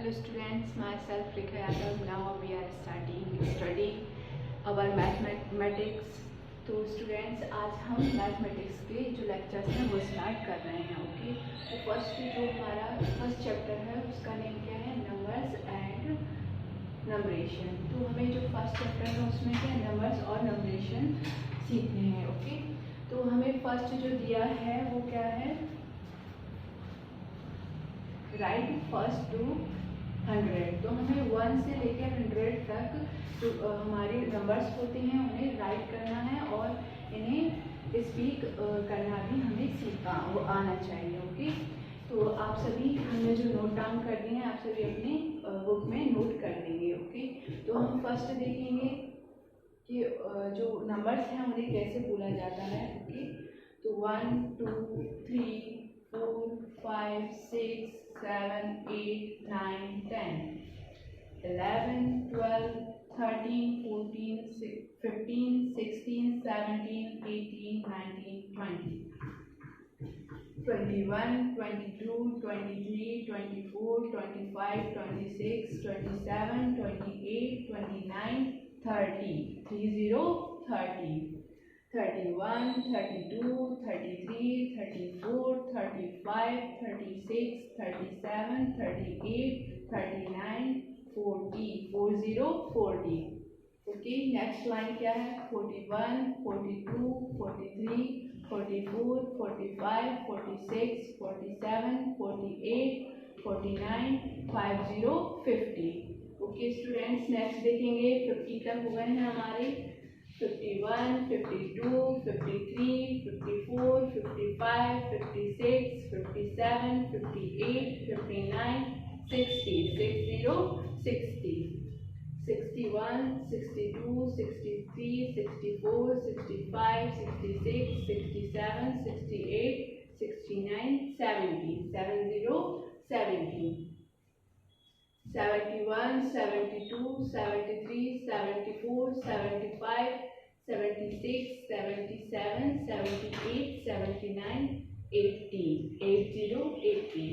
Hello students, myself Rekha Yadav. Now we are studying our mathematics. तो students आज हम mathematics के जो लेक्चर्स हैं वो स्टार्ट कर रहे हैं. ओके, तो फर्स्ट चैप्टर है उसका नेम क्या है? Numbers and numeration. तो हमें जो फर्स्ट चैप्टर है उसमें क्या नंबर्स और नंबरेशन सीखने हैं. ओके, तो हमें फर्स्ट जो दिया है वो क्या है? Write first to 100. तो हमें 1 से लेकर 100 तक जो हमारे नंबर्स होते हैं उन्हें राइट करना है और इन्हें स्पीक करना भी हमें सीखना वो आना चाहिए. ओके, तो आप सभी हमने जो नोट डाउन कर दिए हैं आप सभी अपने बुक में नोट कर देंगे. ओके, तो हम फर्स्ट देखेंगे कि जो नंबर्स हैं उन्हें कैसे बोला जाता है. ओके, तो 1 2 3 4 5 6 7 8 9 10 11 12 13 14 15 16 17 18 19 20 21 22 23 24 25 26 27 28 29 30 30 31 32 33 34 35 36 37 38 39 40 40. ओके, नेक्स्ट लाइन क्या है? 41 42 43 44 45 46 47 48 49 50 50. ओके स्टूडेंट्स, नेक्स्ट देखेंगे 50 तक हो गए हैं हमारे. 51 52 53 54 55 56 57 58 59 60 60 61 62 63 64 65 66 67 68 69 70 70 71 72 73 74 75 76 77 78 79 80 80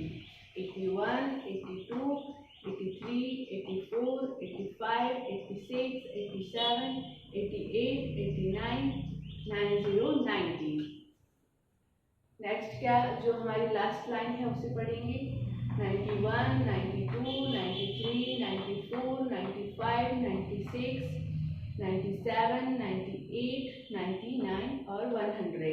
81 82 83 84 85 86 87 88 89 90. नेक्स्ट क्या जो हमारी लास्ट लाइन है उसे पढ़ेंगे. 91 92 93 94 95 96 97 98 99 और 100.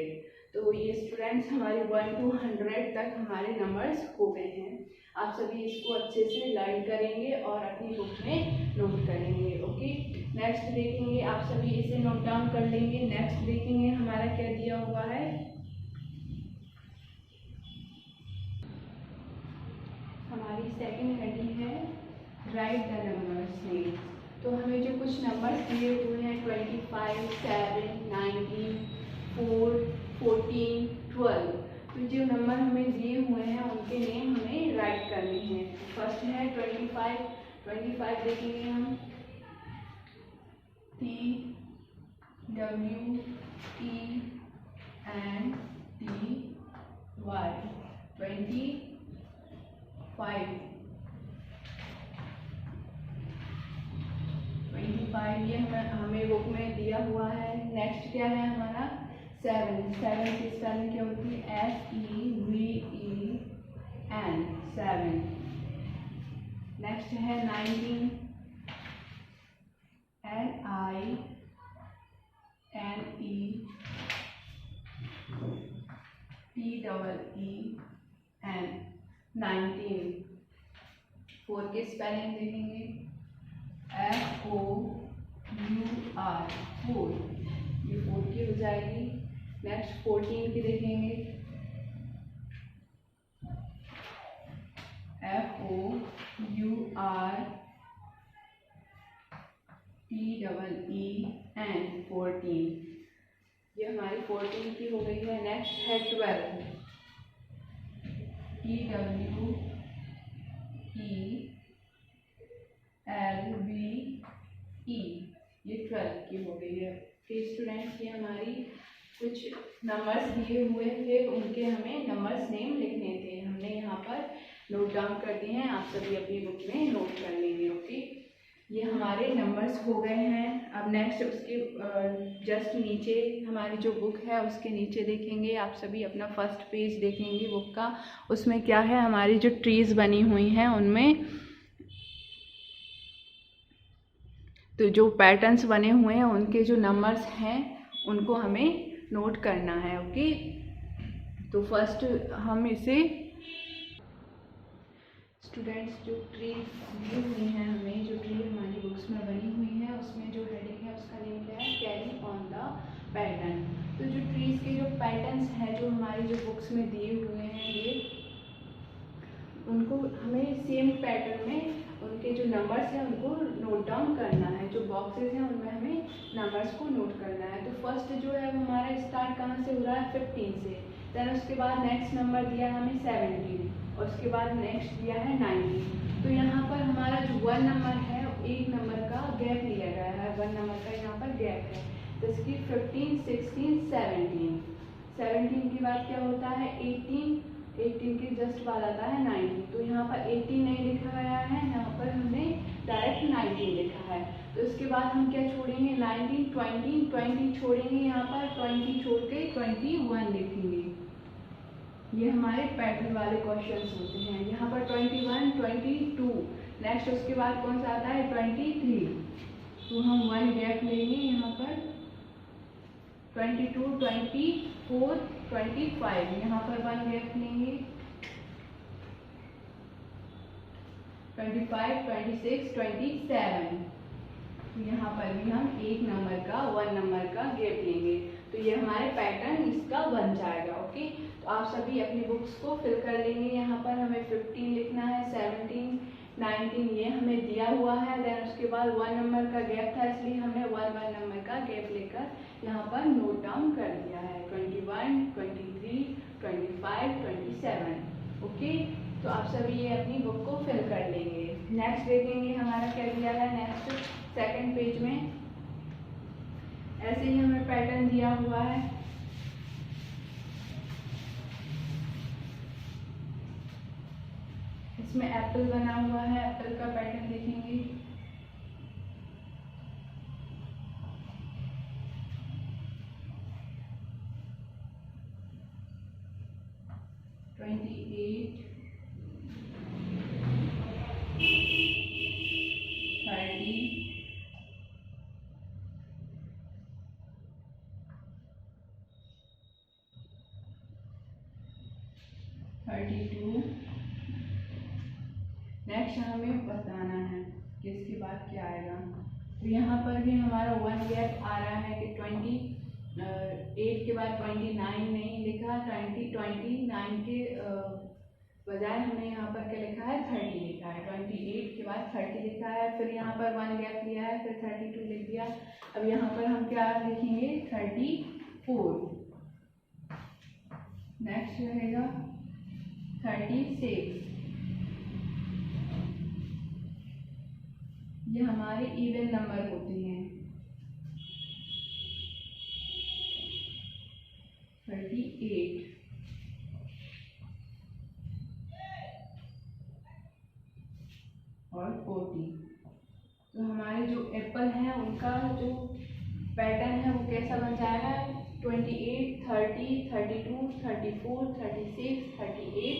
तो ये स्टूडेंट्स हमारे 1 to 100 तक हमारे नंबर्स हो गए हैं. आप सभी इसको अच्छे से लर्न करेंगे और अपनी बुक में नोट करेंगे. ओके, नेक्स्ट देखेंगे, आप सभी इसे नोट डाउन कर लेंगे. नेक्स्ट देखेंगे हमारा क्या दिया हुआ है. हमारी सेकंड हेडिंग है राइट द नंबर्स नेम. तो हमें जो कुछ नंबर्स दिए हुए हैं 25 7 19 4 14 12. तो जो नंबर हमें दिए हुए हैं उनके नेम हमें राइट करने हैं. फर्स्ट है 25 देखेंगे हम. TWENTY 25 ये हमें बुक में दिया हुआ है. नेक्स्ट क्या है हमारा 7 की स्पेलिंग क्या होती है? SEVEN 7. नेक्स्ट है 19 LINETEEN 19. 4 की स्पेलिंग देखेंगे FOUR 4. ये 4 की हो जाएगी. नेक्स्ट 14 की देखेंगे FOURTEEN 14. ये हमारी 14 की हो गई है. नेक्स्ट है 12 TWELVE. ये 12 की हो गई है. स्टूडेंट्स ये हमारी कुछ नंबर्स दिए हुए थे उनके हमें नंबर्स नेम लिखने थे. हमने यहाँ पर नोट डाउन कर दिए हैं, आप सभी अपनी बुक में नोट कर लेंगे। ओके, ये हमारे नंबर्स हो गए हैं। अब नेक्स्ट उसके जस्ट नीचे हमारी जो बुक है उसके नीचे देखेंगे आप सभी, अपना फर्स्ट पेज देखेंगे बुक का। उसमें क्या है, हमारी जो ट्रीज बनी हुई हैं उनमें तो जो पैटर्न्स बने हुए हैं उनके जो नंबर्स हैं उनको हमें नोट करना है। ओके, तो फर्स्ट हम इसे स्टूडेंट्स जो ट्रीज दी हुई हैं, हमें जो ट्री हमारी बुक्स में बनी हुई है उसमें जो हेडिंग है उसका नेम क्या है, कैरी ऑन द पैटर्न। तो जो ट्रीज के जो पैटर्न्स हैं जो हमारी जो बुक्स में दिए हुए हैं ये उनको हमें सेम पैटर्न में उनके जो नंबर्स हैं उनको नोट डाउन करना है। जो बॉक्सेस हैं उनमें हमें नंबर्स को नोट करना है। तो फर्स्ट जो है वो हमारा स्टार्ट कहाँ से हो रहा है, 15 से। देन उसके बाद नेक्स्ट नंबर दिया है हमें 17 और उसके बाद नेक्स्ट दिया है 19। तो यहाँ पर हमारा जो 1 नंबर है एक नंबर का गैप लिया गया है, 1 नंबर का यहाँ पर गैप है। जैसे कि 15, 16, 17। 17 के बाद क्या होता है 18, 18 के जस्ट बाद आता है 19। तो यहाँ पर 18 नहीं लिखा गया है, यहाँ पर हमने डायरेक्ट 19 लिखा है। तो इसके बाद हम क्या छोड़ेंगे, 19, 20, 20 छोड़ेंगे, यहाँ पर 20 छोड़ के 21 लिखेंगे। ये हमारे पैटर्न वाले क्वेश्चंस होते हैं। यहाँ पर 21, 22, नेक्स्ट उसके बाद कौन सा आता है 23। तो हम 1 गैप लेंगे यहाँ पर 22, 24, 25, यहाँ पर 1 गैप लेंगे 25, 26, 27। तो यहाँ पर भी हम एक नंबर का 1 नंबर का गैप लेंगे। तो ये हमारे पैटर्न इसका बन जाएगा। ओके, तो आप सभी अपनी बुक्स को फिल कर लेंगे। यहाँ पर हमें 15 लिखना है, 17, 19 ये हमें दिया हुआ है। देन उसके बाद 1 नंबर का गैप था इसलिए हमने 1 नंबर का गैप लेकर यहाँ पर नोट डाउन कर दिया है 21, 23, 25, 27। ओके, तो आप सभी ये अपनी बुक को फिल कर लेंगे। नेक्स्ट देखेंगे हमारा क्या दिया है, नेक्स्ट सेकंड पेज में ऐसे ही हमें पैटर्न दिया हुआ है। इसमें एप्पल बना हुआ है, एप्पल का पैटर्न देखेंगे। नेक्स्ट हमें बताना है कि इसके बाद क्या आएगा। तो यहाँ पर भी हमारा 1 गैप आ रहा है कि 28 के बाद 29 नहीं लिखा, 29 के बजाय हमने यहाँ पर क्या लिखा है 30 लिखा है। 28 के बाद 30 लिखा है, फिर यहाँ पर 1 गैप लिया है, फिर 32 लिख दिया। अब यहाँ पर हम क्या लिखेंगे 34। नेक्स्ट रहेगा 36। ये हमारे इवन नंबर होते हैं। 38 और 40। तो हमारे जो एप्पल है उनका जो पैटर्न है वो कैसा बन जाएगा 28, 30, 32, 34, 36, 38,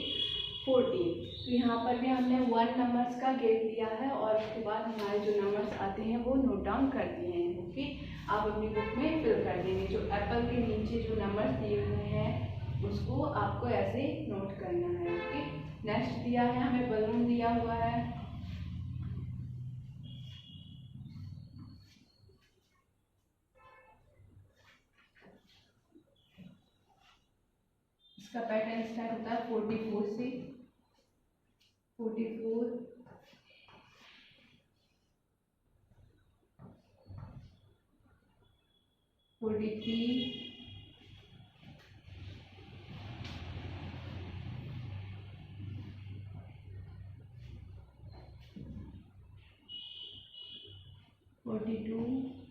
40। तो यहाँ पर भी हमने 1 नंबर्स का गैप लिया है और उसके बाद हमारे जो नंबर्स आते हैं वो नोट डाउन कर दिए हैं। ओके, आप अपनी बुक में फिल कर देंगे। जो एप्पल के नीचे जो नंबर्स दिए हुए हैं उसको आपको ऐसे नोट करना है। ओके, नेक्स्ट दिया है हमें बलून दिया हुआ है। इसका पैटर्न स्टार्ट होता है 44 से। 44, 43, 42, 44,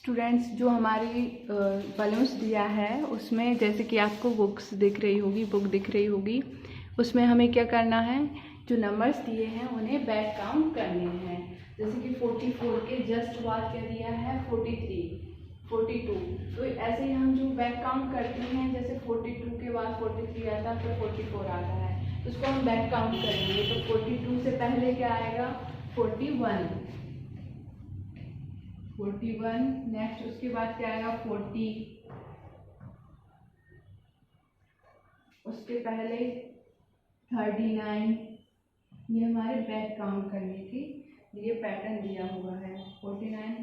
स्टूडेंट्स, जो हमारी बलून्स दिया है उसमें जैसे कि आपको बुक दिख रही होगी, उसमें हमें क्या करना है, जो नंबर्स दिए हैं उन्हें बैक काउंट करने हैं। जैसे कि 44 के जस्ट बाद क्या दिया है, 43, 42। तो ऐसे ही हम जो बैक काउंट करते हैं, जैसे 42 के बाद 43 आता है तो 44 आता है, तो उसको हम बैक काउंट करेंगे। तो 42 से पहले क्या आएगा, 41, नेक्स्ट उसके बाद क्या आएगा, 40, उसके पहले 39। ये हमारे बैक काउंट करने की ये पैटर्न दिया हुआ है। 39,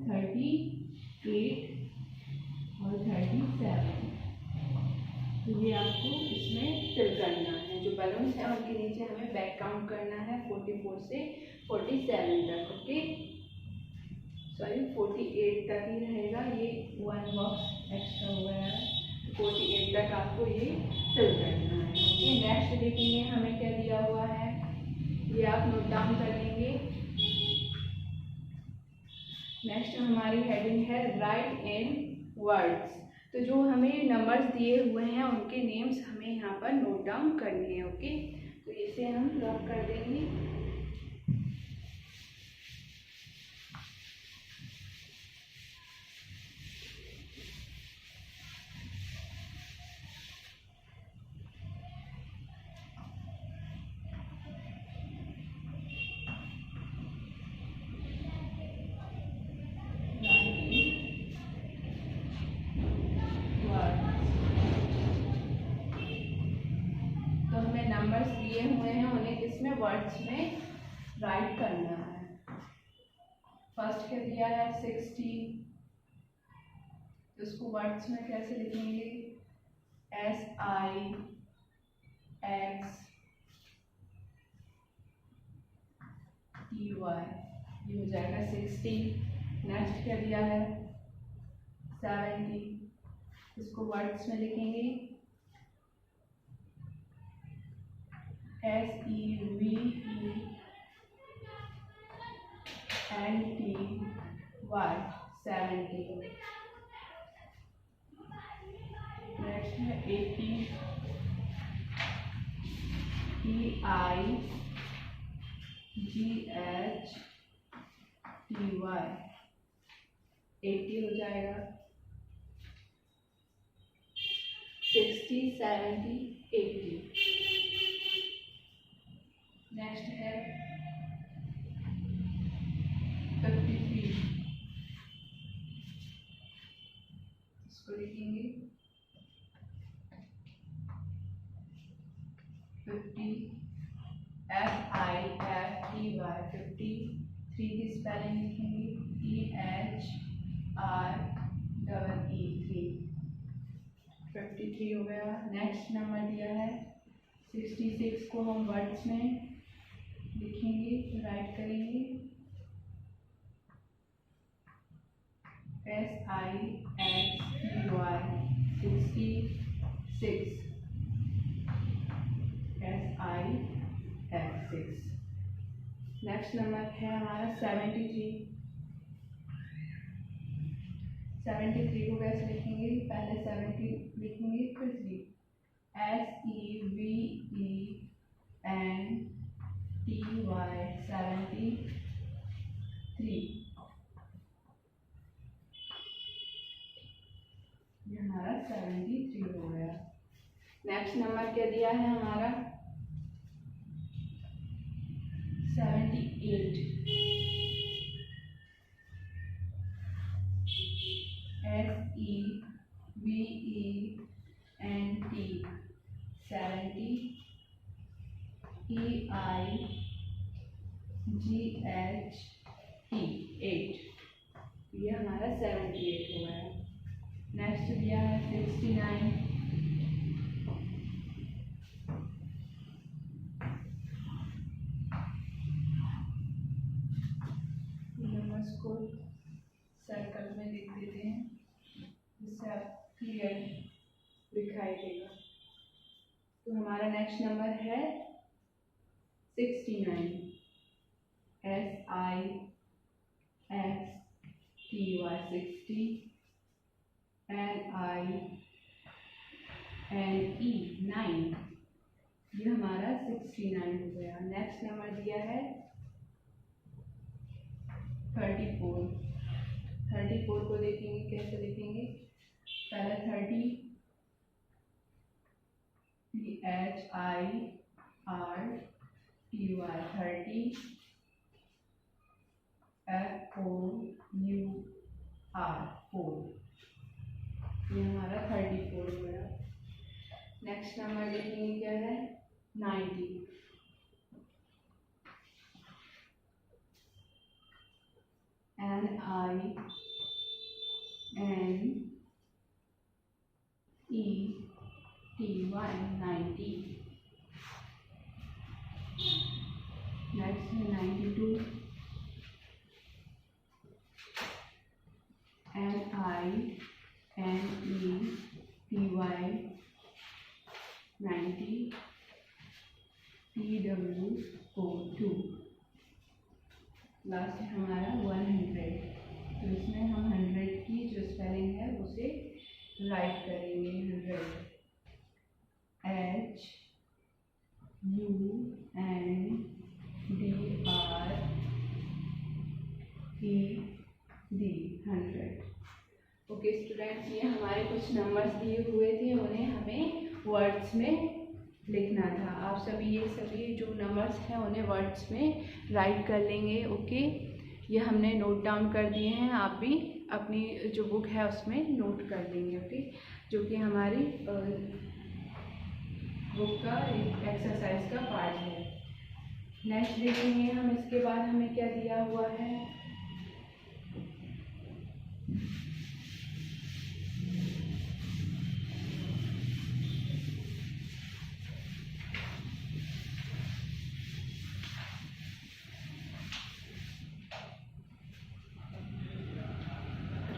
38 और 37। तो ये आपको इसमें फिल करना है। जो बलून्स हैं उनके नीचे हमें बैक काउंट करना है 44 से 47 तक। ओके, 48 तक ही रहेगा, ये 1 बॉक्स एक्स्ट्रा हो गया है। 48 तक आपको ये फिल करना है। ओके, नेक्स्ट देखेंगे हमें क्या दिया हुआ है, ये आप नोट डाउन कर लेंगे। नेक्स्ट हमारी हेडिंग है राइट इन वर्ड्स। तो जो हमें नंबर्स दिए हुए हैं उनके नेम्स हमें यहाँ पर नोट डाउन करने हैं। ओके, तो इसे हम लॉक कर देंगे। नंबर्स दिए हुए हैं उन्हें किसमें, वर्ड्स में राइट करना है। फर्स्ट क्या दिया है, 60, तो उसको वर्ड्स में कैसे लिखेंगे, SIX, TY, ये हो जाएगा 60। नेक्स्ट क्या दिया है, 70, इसको वर्ड्स में लिखेंगे SEVENTY, 70। नेक्स्ट है 80, EIGHTY, 80 हो जाएगा। 60, 70, 80। नेक्स्ट है 53, इसको लिखेंगे 50, FIFTY, 53 की स्पेलिंग लिखेंगे EHREE, 53 हो गया। नेक्स्ट नंबर दिया है 66 को हम वर्ड्स में लिखेंगे, राइट करेंगे SIXTY, 66, SIX6। नेक्स्ट नंबर है हमारा 73। 73 को कैसे लिखेंगे, पहले 70 लिखेंगे फिर 3, SEVENTY, 73। ये हमारा 73 हो गया। नेक्स्ट नंबर क्या दिया है हमारा 78, SEVENT, 70, EIGHT, 8। ये हमारा 78 हो गया। नेक्स्ट दिया है 69, नंबर्स को सर्कल में लिख देते हैं जिससे आप क्लियर दिखाई देगा। तो हमारा नेक्स्ट नंबर है 69, SIXTY, 60, NINE 9, ये हमारा 69 हो गया। नेक्स्ट नंबर दिया है 34। 34 को देखेंगे कैसे लिखेंगे। पहले 30, THIRTY, FOUR 4, ये हमारा 34 हो गया। नेक्स्ट नंबर देखेंगे क्या है 90, NINETY 90। नेक्स्ट है 92, NINETY 90, TWO2। लास्ट है हमारा 100, तो इसमें हम 100 की जो स्पेलिंग है उसे राइट करेंगे। 100 HUNDRED 100। ओके स्टूडेंट्स, ये हमारे कुछ नंबर्स दिए हुए थे, उन्हें हमें वर्ड्स में लिखना था। आप सभी जो नंबर्स हैं उन्हें वर्ड्स में राइट कर लेंगे। ओके, ये हमने नोट डाउन कर दिए हैं, आप भी अपनी जो बुक है उसमें नोट कर लेंगे। ओके, जो कि हमारी बुक का एक एक्सरसाइज का पार्ट है। नेक्स्ट देखेंगे हम, इसके बाद हमें क्या दिया हुआ है।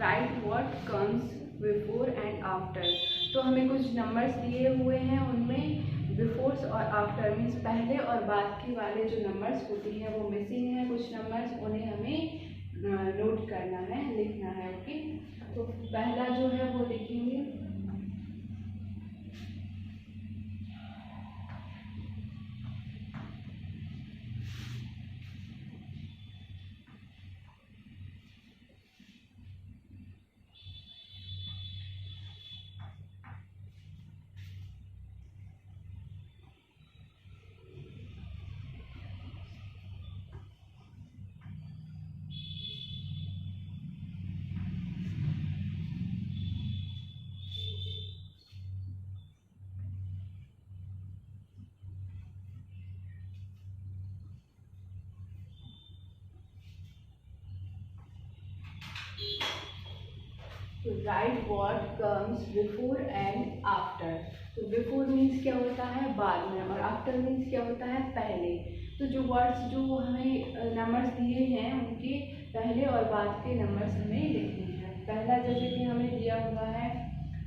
Right what comes before and after. तो हमें कुछ नंबर्स दिए हुए हैं, उनमें बिफोर और आफ्टर मीन्स पहले और बाद के वाले जो नंबर्स होती हैं वो मिसिंग है कुछ नंबर्स, उन्हें हमें नोट करना है, लिखना है। ओके, तो पहला जो है वो लिखेंगे तो right what comes before and after. तो बिफोर मीन्स क्या होता है बाद में, और आफ्टर मीन्स क्या होता है पहले। तो जो वर्ड्स जो हमें नंबर्स दिए हैं उनके पहले और बाद के नंबर्स हमें लिखने हैं। पहला जैसे कि हमें दिया हुआ है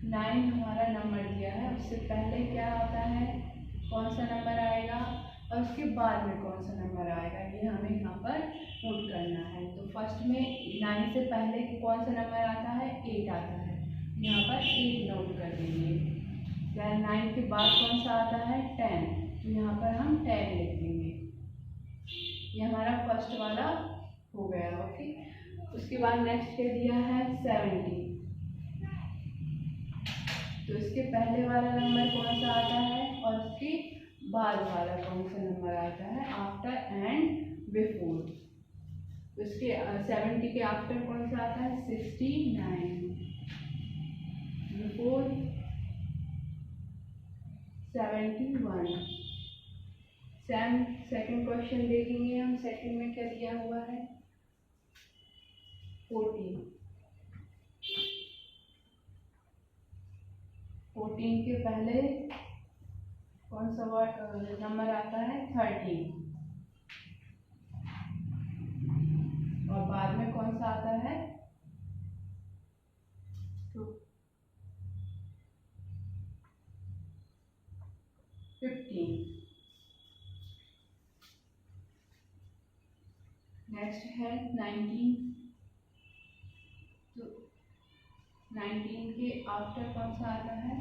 9 हमारा नंबर दिया है, उससे पहले क्या आता है, कौन सा नंबर आएगा और उसके बाद में कौन सा नंबर आएगा, ये हमें यहाँ पर नोट करना है। तो फर्स्ट में 9 से पहले कौन सा नंबर आता है 8 आता है, यहाँ पर 8 नोट कर देंगे। या 9 के बाद कौन सा आता है 10, तो यहाँ पर हम 10 लिख देंगे। ये हमारा फर्स्ट वाला हो गया। ओके, उसके बाद नेक्स्ट क्या दिया है 70, तो इसके पहले वाला नंबर कौन सा आता है और उसके बाद वाला कौन सा नंबर आता है, आफ्टर एंड बिफोर। उसके 70 के आफ्टर कौन सा आता है 69, बिफोर 71। सेकंड क्वेश्चन देखेंगे हम, सेकंड में क्या दिया हुआ है 14। 14 के पहले कौन सा नंबर आता है 13, और बाद में कौन सा आता है 15। नेक्स्ट है 19, 19 के आफ्टर कौन सा आता है?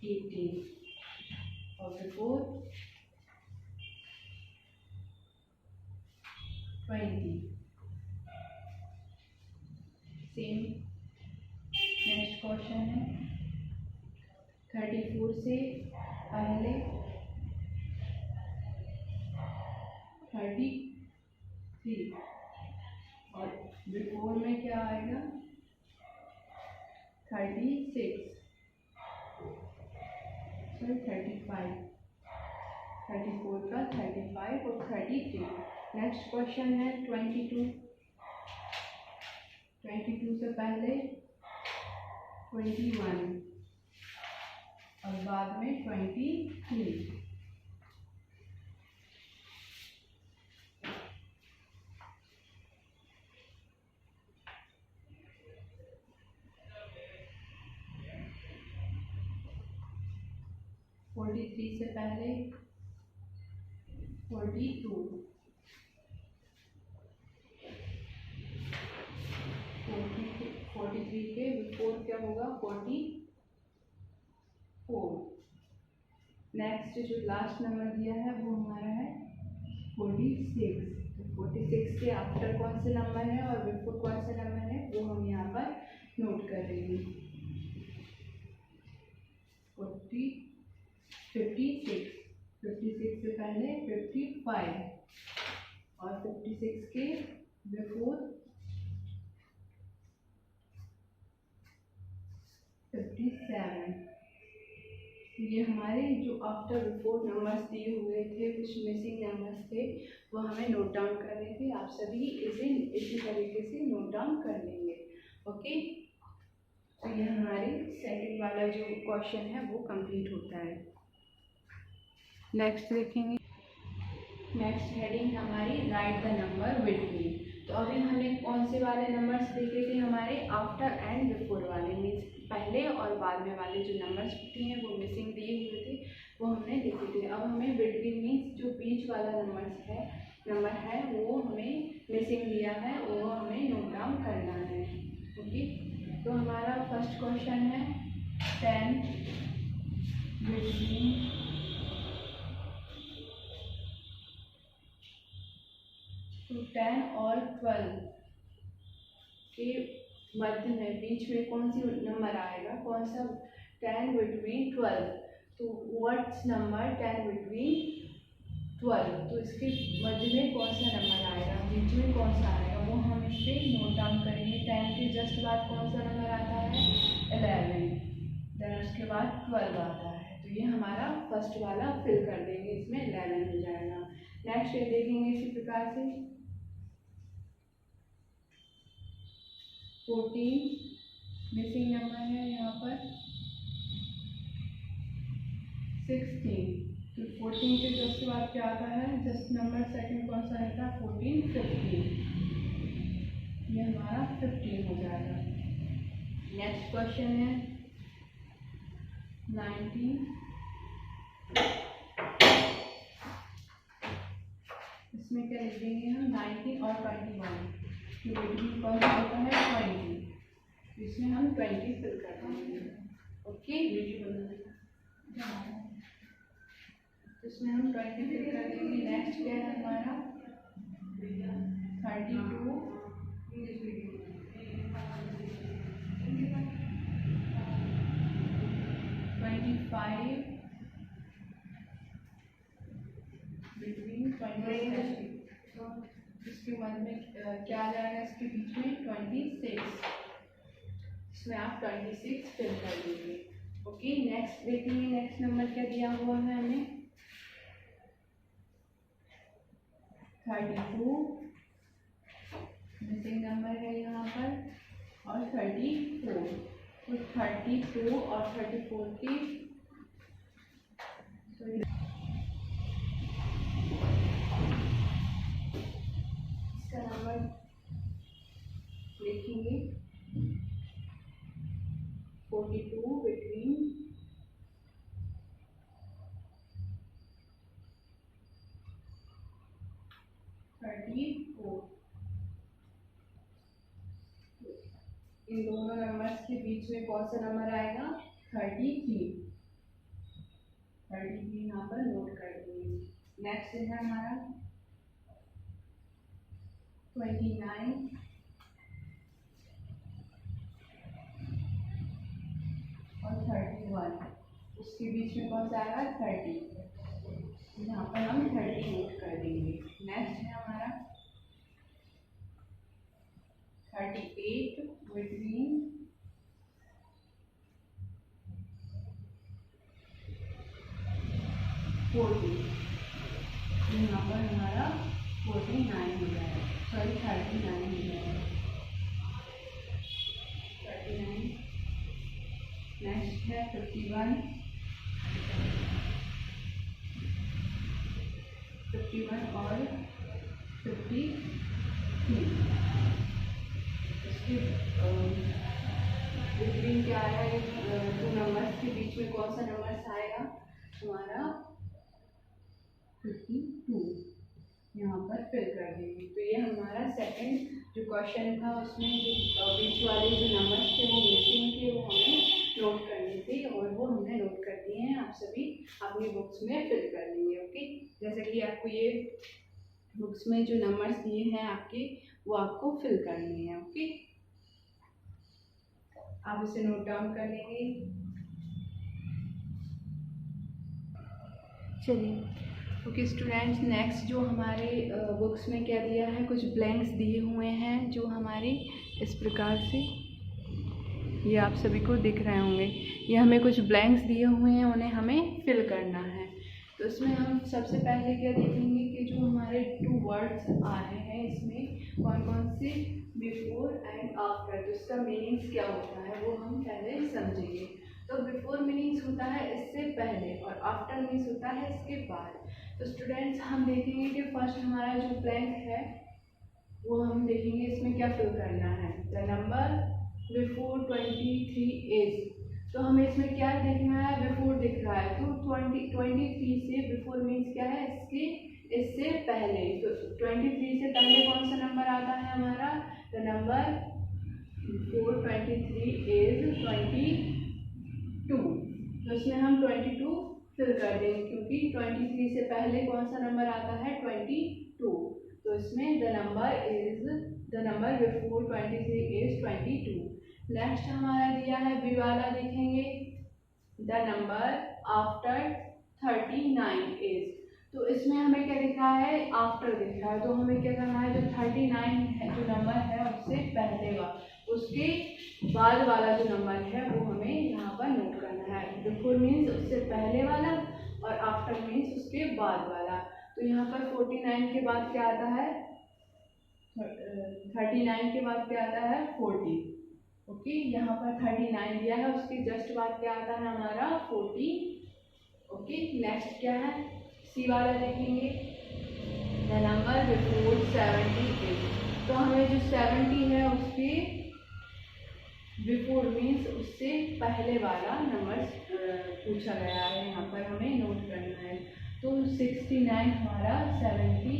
18 और बिफोर 20। सेम नेक्स्ट क्वेश्चन है 34 से पहले 33 और बिफोर में क्या आएगा? 36 सॉरी 35। 34 का 35 और 33। नेक्स्ट क्वेश्चन है 22 से पहले 21 और बाद में 23। थ्री से पहले 42 43 के बिफोर क्या होगा? 44। नेक्स्ट जो लास्ट नंबर दिया है वो हमारा है 46। तो 46 के आफ्टर कौन से नंबर है और बिफोर कौन से नंबर है वो हम यहाँ पर नोट कर लेंगे। 56 से पहले 55 और 56 के बिफोर 57। ये हमारे जो आफ्टर बिफोर नंबर्स दिए हुए थे, कुछ मिसिंग नंबर्स थे, वो हमें नोट डाउन करने थे। आप सभी इसे इसी तरीके से नोट डाउन कर लेंगे। ओके, तो ये हमारी सेकंड वाला जो क्वेश्चन है वो कंप्लीट होता है। नेक्स्ट देखेंगे, नेक्स्ट हेडिंग हमारी राइट द नंबर बिटवीन। तो अभी हमने कौन से वाले नंबर्स देखे थे? हमारे आफ्टर एंड बिफोर वाले, मीन्स पहले और बाद में वाले जो नंबर्स होते हैं वो मिसिंग दिए हुए थे, वो हमने देखे थे। अब हमें बिटवीन मीन्स जो बीच वाला नंबर है वो हमें मिसिंग दिया है, वो हमें नोट डाउन करना है। ओके, तो हमारा फर्स्ट क्वेश्चन है 10 बिटवीन 10 और 12 के मध्य में बीच में कौन सी नंबर आएगा? कौन सा? 10 बिटवीन 12। तो व्हाट्स नंबर 10 बिटवीन 12? तो इसके मध्य में कौन सा नंबर आएगा, बीच में कौन सा आएगा, वो हम इस पर नोट डाउन करेंगे। 10 के जस्ट बाद कौन सा नंबर आता है? 11। देन उसके बाद 12 आता है। तो ये हमारा फर्स्ट वाला फिल कर देंगे, इसमें 11 हो जाएगा। नेक्स्ट ये देखेंगे इसी प्रकार से 14 मिसिंग नंबर है यहाँ पर 16। तो 14 के जस्ट बाद क्या आता है? जस्ट नंबर सेकंड कौन सा रहता है? 14 15। ये हमारा 15 हो जाएगा। नेक्स्ट क्वेश्चन है 19। इसमें क्या लिख देंगे हम? 19 और 21। तो बिटवीन कौन सा होता है? 20। इसमें हम 20 फिल कर देंगे। ओके, इसमें हम 20 फिल कर देंगे। नेक्स्ट क्या है हमारा 32 25 बिटवीन 27। इसके मध्य में क्या आ जाएगा? इसके बीच में 26। इसमें आप 26 फिल कर दीजिए। ओके, नेक्स्ट देखेंगे, नेक्स्ट नंबर क्या दिया हुआ है हमें? 32 मिसिंग नंबर है यहाँ पर और 34। तो 32 और 34 की इसका नंबर लिखेंगे 42 बिटवीन 34। इन दोनों नंबर्स के बीच में कौन सा नंबर आएगा? 33 यहाँ पर नोट कर देंगे। नेक्स्ट है हमारा 29 और 31, उसके बीच में कौन सा आएगा? 30, यहाँ पर हम 30 नोट कर देंगे। नेक्स्ट है हमारा 38 बिटवीन 40, यहाँ पर हमारा 49 हो जाएगा, सॉरी 39 हो जाएगा, 39। नेक्स्ट है 51 और 53, इसके बिटवीन क्या आया? टू नंबर्स के बीच में कौन सा नंबर आएगा? हमारा 52, यहाँ पर फिल कर देंगे। तो ये हमारा सेकंड जो क्वेश्चन था उसमें जो बीच वाले जो नंबर्स थे वो मिसिंग थे, वो हमें नोट करने थे और वो हमने नोट कर दिए हैं। आप सभी अपनी बुक्स में फिल कर लेंगे। ओके, जैसे कि आपको ये बुक्स में जो नंबर्स दिए हैं आपके, वो आपको फिल करने हैं। ओके, आप इसे नोट डाउन कर लेंगे। चलिए ओके स्टूडेंट्स, नेक्स्ट जो हमारे बुक्स में क्या दिया है, कुछ ब्लैंक्स दिए हुए हैं जो हमारे इस प्रकार से, ये आप सभी को दिख रहे होंगे। ये हमें कुछ ब्लैंक्स दिए हुए हैं, उन्हें हमें फिल करना है। तो इसमें हम सबसे पहले क्या देखेंगे कि जो हमारे 2 वर्ड्स आ रहे हैं इसमें कौन कौन से बिफोर एंड आफ्टर, तो इसका मीनिंग्स क्या होता है वो हम पहले समझेंगे। तो बिफोर मीनिंग्स होता है इससे पहले और आफ्टर मीन्स होता है इसके बाद। तो स्टूडेंट्स हम देखेंगे कि फर्स्ट हमारा जो ब्लैंक है वो हम देखेंगे इसमें क्या फिल करना है। द नंबर बिफोर 23 इज, तो हमें इसमें क्या देखना है? बिफोर दिख रहा है, तो 23 से बिफोर मीन्स क्या है? इससे पहले। तो 23 से पहले कौन सा नंबर आता है हमारा? द नंबर बिफोर 23 इज 22, तो इसमें हम 22 फिल कर देंगे क्योंकि 23 से पहले कौन सा नंबर आता है? 22, तो इसमें the number before 23 is 22। Next हमारा दिया है बी वाला, देखेंगे द नंबर आफ्टर 39 इज, तो इसमें हमें क्या दिख रहा है? आफ्टर दिख रहा है। तो हमें क्या करना है? जो 39 है जो नंबर है उससे पहले वाला, उसके बाद वाला जो नंबर है वो हमें यहाँ पर नोट करना है। बिफोर मीन्स उससे पहले वाला और आफ्टर मीन्स उसके बाद वाला। तो यहाँ पर 49 के बाद क्या आता है? 39 के बाद क्या आता है? 40। ओके, यहाँ पर 39 दिया है, उसके जस्ट बाद क्या आता है हमारा? 40। ओके, नेक्स्ट क्या है? सी वाला देखेंगे द नंबर बिफोर 70 इज, तो हमें जो 70 है उसके बिफोर मीन्स उससे पहले वाला नंबर पूछा गया है, यहाँ पर हमें नोट करना है। तो 69 हमारा 70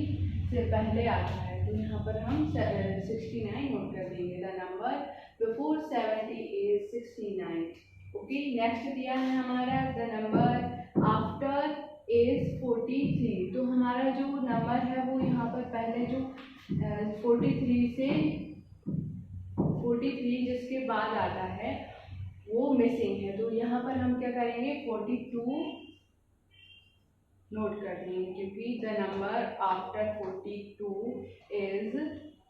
से पहले आता है, तो यहाँ पर हम 69 नोट कर देंगे। The number before 70 is 69। Okay, next दिया है हमारा द नंबर आफ्टर इज 43, तो हमारा जो नंबर है वो यहाँ पर पहले जो 43 जिसके बाद आता है वो मिसिंग है, तो यहाँ पर हम क्या करेंगे? 42 नोट कर देंगे क्योंकि the number after 42 is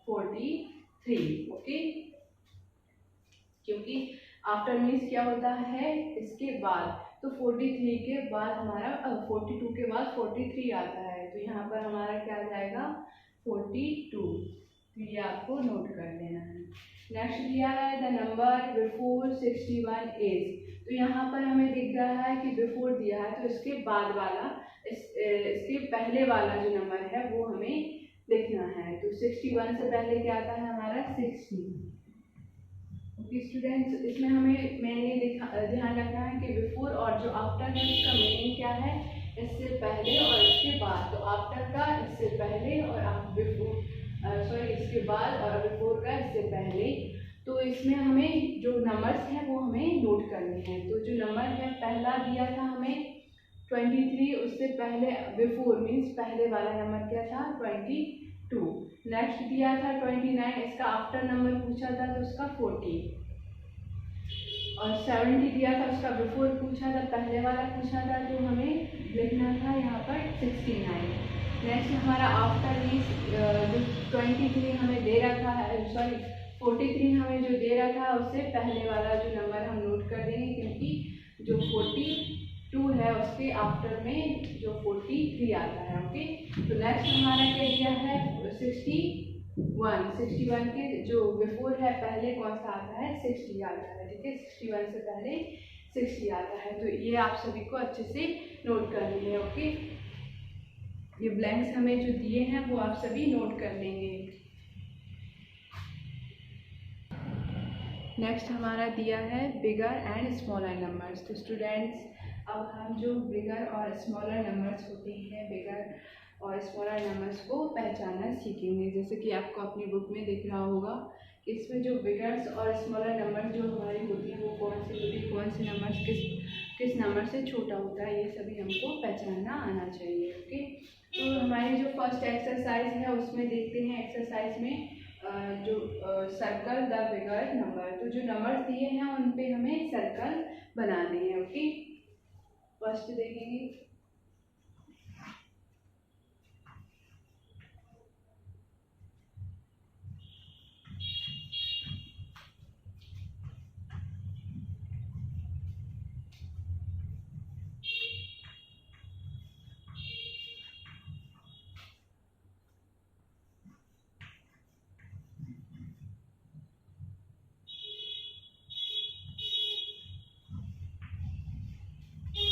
43। Okay, क्योंकि आफ्टर मीन्स क्या होता है? इसके बाद, तो 43 के बाद हमारा 42 के बाद 43 आता है, तो यहाँ पर हमारा क्या आ जाएगा? 42। तो ये आपको नोट कर लेना है। नेक्स्ट दिया है द नंबर बिफोर 61 इज, तो यहाँ पर हमें दिख रहा है कि बिफोर दिया है, तो इसके बाद वाला इसके पहले वाला जो नंबर है वो हमें लिखना है। तो 61 से पहले क्या आता है हमारा? 60। ओके स्टूडेंट्स, इसमें हमें मेनली ध्यान रखना है कि बिफोर और जो आफ्टर है उसका मीनिंग क्या है? इससे पहले और इसके बाद। तो आफ्टर का इससे पहले और बिफोर, सॉरी इसके बाद, और बिफोर का इससे पहले। तो इसमें हमें जो नंबर्स हैं वो हमें नोट करने हैं। तो जो नंबर है पहला दिया था हमें 23, उससे पहले बिफोर मीन्स पहले वाला नंबर क्या था 22। नेक्स्ट दिया था 29, इसका आफ्टर नंबर पूछा था तो उसका 40। और 70 दिया था, उसका बिफोर पूछा था, पहले वाला पूछा था, तो हमें लिखना था यहाँ पर 69। नेक्स्ट हमारा आफ्टर मीन्स जो 23 हमें दे रखा है, सॉरी 43 हमें जो दे रखा है उससे पहले वाला जो नंबर हम नोट कर देंगे, क्योंकि जो 42 है उसके आफ्टर में जो 43 आता है। ओके, तो नेक्स्ट हमारा क्या दिया है 61 के जो बिफोर है पहले कौन सा आता है 60 आता है। ठीक है, 61 से पहले 60 आता है। तो ये आप सभी को अच्छे से नोट करनी है। ओके, ये ब्लैंक्स हमें जो दिए हैं वो आप सभी नोट कर लेंगे। नेक्स्ट हमारा दिया है बिगर एंड स्मॉलर नंबर्स। तो स्टूडेंट्स अब हम जो बिगर और स्मॉलर नंबर्स होते हैं, बिगर और स्मॉलर नंबर्स को पहचानना सीखेंगे। जैसे कि आपको अपनी बुक में दिख रहा होगा कि इसमें जो बिगर्स और स्मॉलर नंबर्स जो हमारी होती हैं वो कौन सी होती है, कौन से नंबर्स किस नंबर से छोटा होता है, ये सभी हमको पहचानना आना चाहिए। ओके, तो हमारी जो फर्स्ट एक्सरसाइज है उसमें देखते हैं एक्सरसाइज में जो सर्कल द बिगर नंबर। तो जो नंबर्स दिए हैं उन पे हमें सर्कल बनाने हैं। ओके, फर्स्ट देखेंगे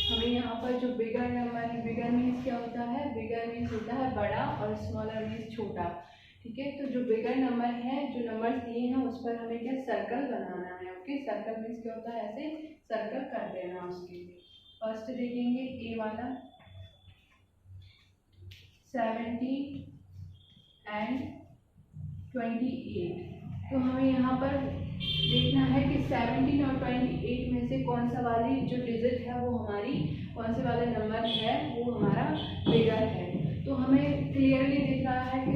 हमें यहाँ पर जो बिगर नंबर है, बिगर मीन्स क्या होता है, बिगर मीन्स होता है बड़ा और स्मॉलर मीन्स छोटा। ठीक है, तो जो बिगर नंबर है, जो नंबर दिए हैं उस पर हमें क्या सर्कल बनाना है। ओके, सर्कल मीन्स क्या होता है, ऐसे सर्कल कर देना उसके। फर्स्ट देखेंगे ए वाला 70 एंड 28। तो हमें यहाँ पर देखना है कि 17 और 28 में से कौन सा वाली जो डिजिट है वो हमारी, कौन से वाला नंबर है वो हमारा बिगर है। तो हमें क्लियरली दिख रहा है कि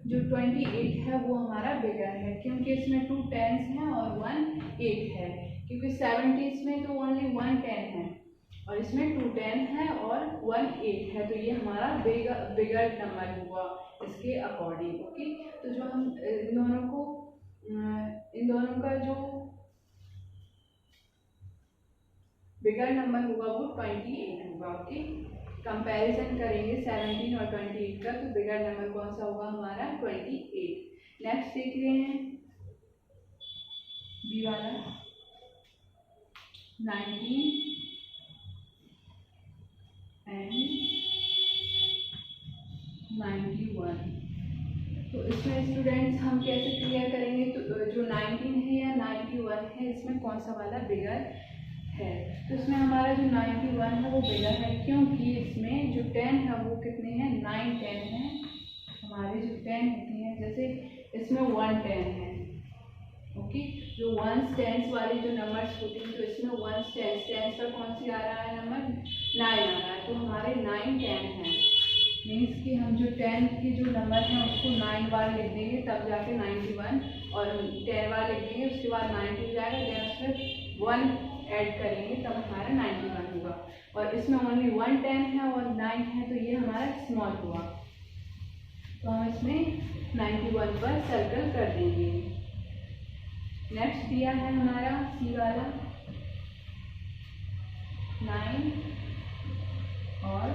जो 28 है वो हमारा बिगर है, क्योंकि इसमें 2 10s हैं और 1 8 है। क्योंकि 70 में तो ओनली 1 10 है और इसमें 2 10 है और 1 8 है, तो ये हमारा बिगर नंबर हुआ इसके अकॉर्डिंग। ओके, तो जो हम इन दोनों का जो बिगर नंबर होगा वो 28 होगा। ओके, कंपैरिजन करेंगे 17 और 28 का, तो बिगर नंबर कौन सा होगा हमारा 28। नेक्स्ट देख रहे हैं बी वाला 19 एंड 91। तो इसमें स्टूडेंट्स हम कैसे क्लियर करेंगे, तो जो 19 है या 91 है इसमें कौन सा वाला बिगर है। तो इसमें हमारा जो 91 है वो बिगर है, क्योंकि इसमें जो 10 है वो कितने हैं 9 10 हैं। हमारे जो 10 होती हैं, जैसे इसमें 1 10 है। ओके, जो 1s 10s वाले जो नंबर्स होते हैं, तो इसमें 1s 10s पर कौन सी आ रहा है नंबर 9 आ रहा है। तो हमारे 9 10 हैं, मीन्स कि हम जो 10 के जो नंबर हैं उसको 9 बार लिख देंगे तब जाके 91, और 10 बार लिख देंगे उसके बाद 90 हो जाएगा, देन उसमें 1 ऐड करेंगे तब हमारा 91 होगा। और इसमें ओनली 1 10 है और 9 है, तो ये हमारा स्मॉल हुआ। तो हम इसमें 91 पर सर्कल कर देंगे। नेक्स्ट दिया है हमारा सी वाला 9 और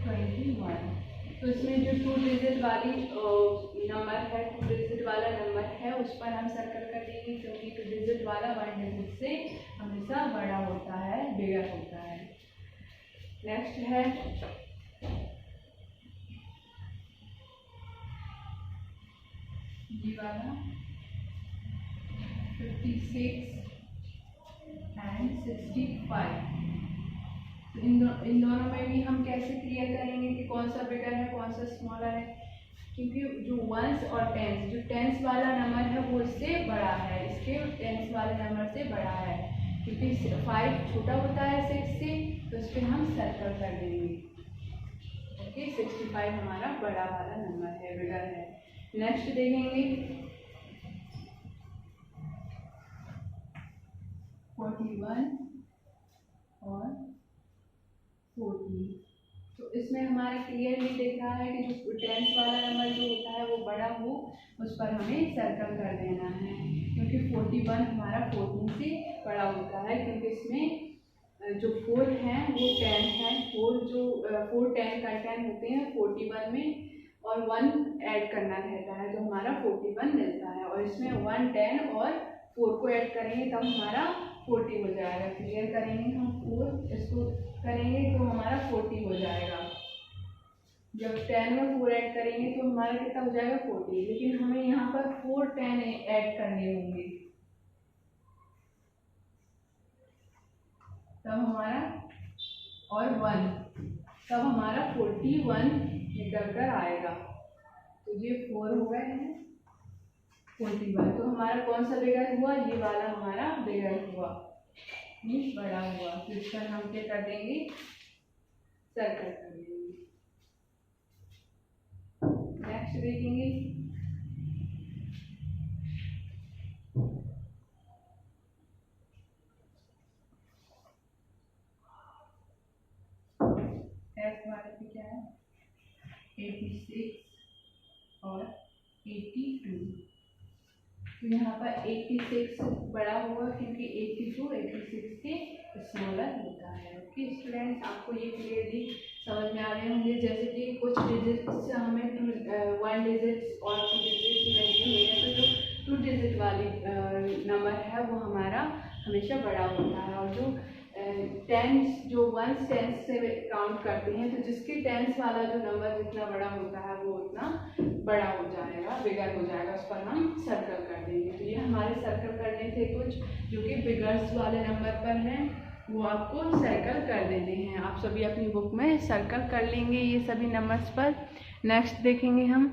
21। तो इसमें जो 2 डिजिट वाली नंबर है, 2 डिजिट वाला नंबर है उस पर हम सर्कल कर देंगे, क्योंकि 2 डिजिट वाला 1 डिजिट से हमेशा बड़ा होता है, बिगर होता है। नेक्स्ट है ये वाला 56 एंड 65। तो इन दोनों में भी हम कैसे क्लियर करेंगे कि कौन सा बिगर है कौन सा स्मॉलर है, क्योंकि जो 1s और 10s, जो 10s वाला नंबर है वो इससे बड़ा है, इसके टेंस वाले नंबर से बड़ा है, क्योंकि 5 छोटा होता है 6 से, तो इस पर हम सर्कल कर देंगे। ओके, 65 हमारा बड़ा वाला नंबर है, बिगर है। नेक्स्ट देखेंगे 41 और 40। तो इसमें हमारा क्लियरली दिख रहा है कि जो टेंस वाला नंबर जो होता है वो बड़ा हो, उस पर हमें सर्कल कर देना है, क्योंकि 41 हमारा 14 से बड़ा होता है, क्योंकि इसमें जो 4 हैं वो 10 है, 4 10 कंटेंट होते हैं 41 में, और 1 ऐड करना रहता है, तो हमारा 41 मिलता है। और इसमें 1 10 और 4 को ऐड करेंगे तब हमारा 40 हो जाएगा। क्लियर करेंगे हम 4 इसको करेंगे तो हमारा 40 हो जाएगा। जब 10 में 4 ऐड करेंगे तो हमारा कितना हो जाएगा 40, लेकिन हमें यहाँ पर 4 10 ऐड करने होंगे, तब हमारा और 1 तब हमारा 41 निकल कर आएगा। तो ये 4 हो गए हैं 41, तो हमारा कौन सा बिगर हुआ, ये वाला हमारा बिगर हुआ, मीन्स बड़ा हुआ। तो इस पर हम क्या कर देंगे, सर्कल कर देंगे। नेक्स्ट देखेंगे एफ वाले पे क्या है 86 और 82। तो यहाँ पर 86 बड़ा हुआ क्योंकि 82 86 से स्मॉलर होता है। ओके स्टूडेंट्स, आपको ये क्लियरली समझ में आ रहे होंगे। जैसे कि कुछ डिजिट्स हमें 1 डिजिट और 2 डिजिट नहीं हुए हैं, तो जो 2 डिजिट वाली नंबर है वो हमारा हमेशा बड़ा होता है, और जो टेंस जो 1 टेंस से काउंट करते हैं, तो जिसके टेंस वाला जो नंबर जितना बड़ा होता है वो उतना बड़ा हो जाएगा, बिगर हो जाएगा, उस पर हम सर्कल कर देंगे। तो ये हमारे सर्कल करने थे कुछ जो कि बिगर्स वाले नंबर पर हैं, वो आपको सर्कल कर देने हैं। आप सभी अपनी बुक में सर्कल कर लेंगे ये सभी नंबर्स पर। नेक्स्ट देखेंगे हम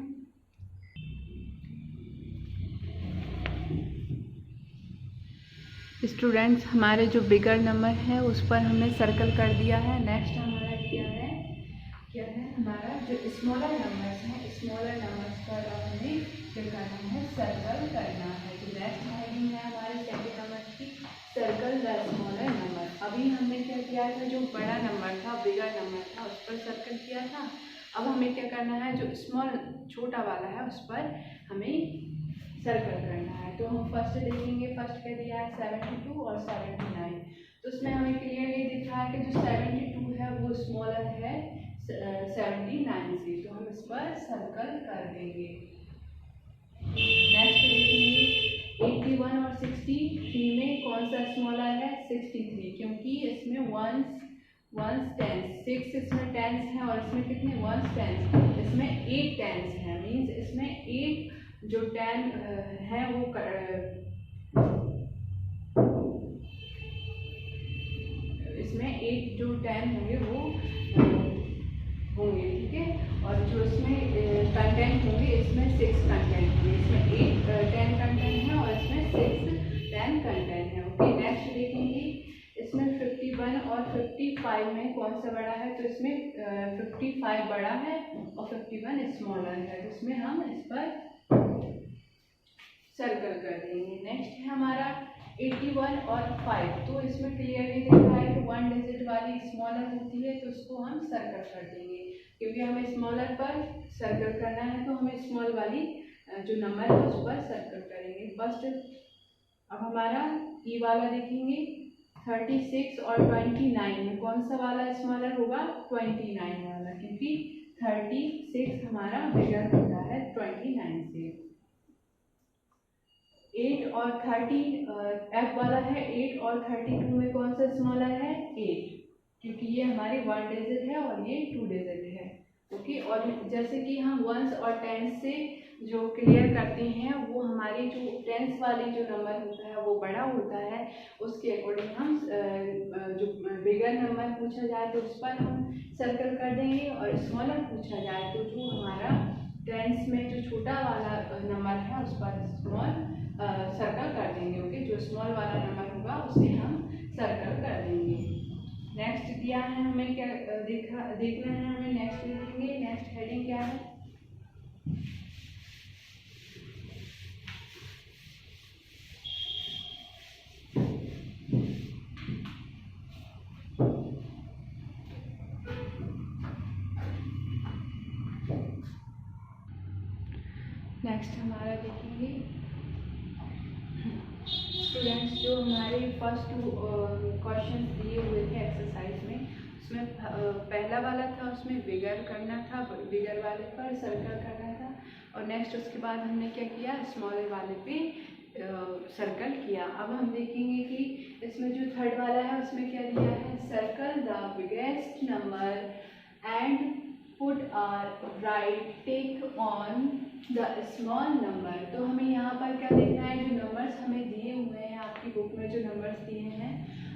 स्टूडेंट्स, हमारे जो बिगर नंबर है उस पर हमने सर्कल कर दिया है। नेक्स्ट हमारा क्या है हमारा जो स्मॉलर नंबर्स हैं, स्मॉलर नंबर्स पर हमें क्या करना है, सर्कल करना है। तो नेक्स्ट हेडिंग है हमारे सेकंड नंबर की, सर्कल द स्मॉलर नंबर। अभी हमने क्या किया था, जो बड़ा नंबर था बिगर नंबर था उस पर सर्कल किया था। अब हमें क्या करना है, जो स्मॉल छोटा वाला है उस पर हमें सर्कल करना है। तो हम फर्स्ट देखेंगे, फर्स्ट क्या दिया है 72 और 79। तो उसमें हमें क्लियरली दिख रहा है कि जो 72 है वो स्मॉलर है 79 से, तो हम इस पर सर्कल कर देंगे। नेक्स्ट देखेंगे 81 और 63 में कौन सा स्मॉलर है 63, क्योंकि इसमें 1 टेंस 6 इसमें टेंस है और इसमें कितने 1 टेंस, इसमें 8 टेंस है, मीन्स इसमें 8 जो 10 है वो इसमें 8 जो 10 होंगे वो होंगे, ठीक है। और जो इसमें कंटेंट होंगे, इसमें 6 कंटेंट होंगे, इसमें 8 10 कंटेंट है और इसमें 6 10 कंटेंट है। ओके नेक्स्ट देखेंगे, इसमें 51 और 55 में कौन सा बड़ा है, तो इसमें 55 बड़ा है और 51 स्मॉलर है, तो इसमें हम इस पर सर्कल कर देंगे। नेक्स्ट है हमारा 81 और 5। तो इसमें क्लियरली दिख रहा है कि 1 डिजिट वाली स्मॉलर होती है, तो उसको हम सर्कल कर देंगे, क्योंकि हमें स्मॉलर पर सर्कल करना है, तो हमें स्मॉल वाली जो नंबर है उस पर सर्कल करेंगे फर्स्ट। अब हमारा ई वाला देखेंगे 36 और 29 में कौन सा वाला स्मॉलर होगा 29 वाला, क्योंकि 36 हमारा बिगर होता है 29 से। 8 और 30 एफ वाला है 8 और 32 में कौन सा स्मॉलर है 8, क्योंकि ये हमारी 1 डिजिट है और ये 2 डिजिट है। ओके और जैसे कि हम 1s और 10s से जो क्लियर करते हैं, वो हमारी जो 10s वाली जो नंबर होता है वो बड़ा होता है, उसके अकॉर्डिंग हम जो बिगर नंबर पूछा जाए तो उस पर हम सर्कल कर देंगे, और स्मॉलर पूछा जाए तो जो हमारा 10s में जो छोटा वाला नंबर है उस पर देंगे। ओके, जो स्मॉल वाला नंबर होगा उसे हम सर्कल कर देंगे। नेक्स्ट दिया है हमें, क्या देखना है हमें, नेक्स्ट लिखेंगे। नेक्स्ट हेडिंग क्या है? नेक्स्ट हमारा देखेंगे स्टूडेंट्स, जो हमारे फर्स्ट क्वेश्चन दिए हुए थे एक्सरसाइज में, उसमें पहला वाला था, उसमें बिगर करना था, बिगर वाले पर सर्कल करना था, और नेक्स्ट उसके बाद हमने क्या किया, स्मॉल वाले पे सर्कल किया। अब हम देखेंगे कि इसमें जो थर्ड वाला है उसमें क्या दिया है, circle the biggest number and put a right tick on the small number. तो हमें यहाँ पर क्या देखना है, जो नंबर्स हमें दिए हुए हैं आपकी बुक में, जो नंबर्स दिए हैं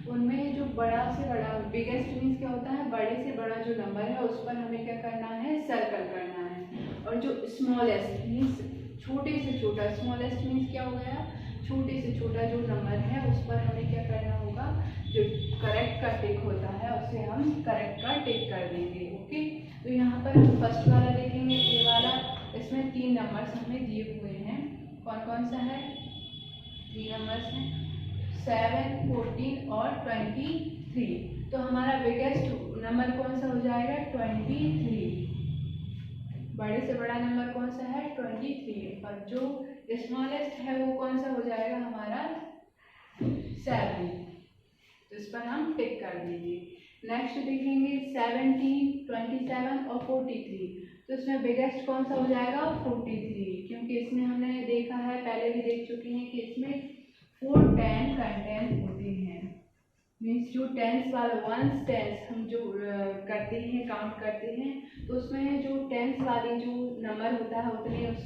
उनमें जो बड़ा से बड़ा, बिगेस्ट मीन्स क्या होता है, बड़े से बड़ा जो नंबर है उस पर हमें क्या करना है, सर्कल करना है। और जो स्मॉलेस्ट मीन्स छोटे से छोटा, स्मॉलेस्ट मीन्स क्या हो गया, छोटे से छोटा जो नंबर है उस पर हमें क्या करना होगा, जो करेक्ट का टिक होता है उसे हम करेक्ट का टिक कर देंगे। ओके, तो यहाँ पर हम फर्स्ट वाला देखेंगे, ये वाला, इसमें 3 नंबर्स हमें दिए हुए हैं। कौन कौन सा है? 3 नंबर्स हैं, 7, 14 और 23। तो हमारा बिगेस्ट नंबर कौन सा हो जाएगा, 23। बड़े से बड़ा नंबर कौन सा है, 23, और जो स्मॉलेस्ट है वो कौन सा हो जाएगा हमारा, 7। तो इस पर हम टिक कर देंगे। नेक्स्ट देखेंगे 17, 27 और 43। तो इसमें बिगेस्ट कौन सा हो जाएगा, 43, क्योंकि इसमें हमने देखा है, पहले भी देख चुके हैं कि इसमें 4 10 कंटेंट होते हैं। मीन्स जो टेंस वाला, वंस टेंस हम जो करते हैं, काउंट करते हैं, तो उसमें जो टेंस वाली जो नंबर होता है उतने उस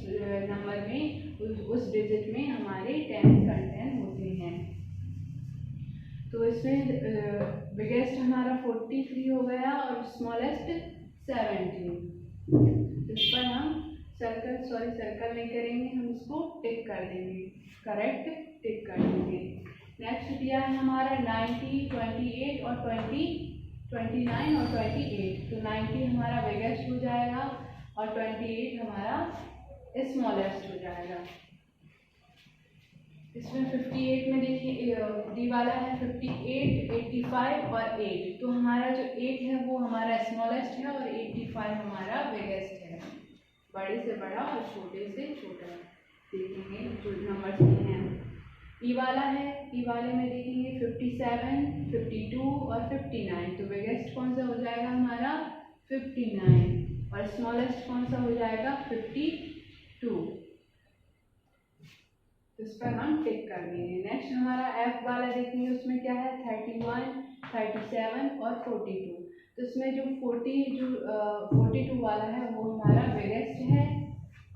नंबर में, उस डिजिट में हमारे टेंस कंटेंट होते हैं। तो इसमें बिगेस्ट हमारा 43 हो गया और स्मॉलेस्ट 17। इस पर हम सर्कल नहीं करेंगे, हम इसको टिक कर देंगे, करेक्ट टिक कर देंगे। नेक्स्ट दिया है हमारा 90, 28 और 29 और 28। तो 90 हमारा बिगेस्ट हो जाएगा और 28 हमारा स्मॉलेस्ट हो जाएगा। इसमें 58 में देखिए डी वाला है 58, 85 और 8। तो हमारा जो 8 है वो हमारा स्मॉलेस्ट है और 85 हमारा बिगेस्ट है। बड़े से बड़ा और छोटे से छोटा देखेंगे जो नंबर दिए हैं। ई वाला है, ई वाले में देखेंगे 57, 52 और 59। तो बिगेस्ट कौन सा हो जाएगा हमारा 59 और स्मॉलेस्ट कौन सा हो जाएगा 52। तो इस पर हम टिक कर देंगे। नेक्स्ट हमारा एफ वाला देखेंगे, उसमें क्या है 31, 37 और 42। तो इसमें जो 42 वाला है वो हमारा बिगेस्ट है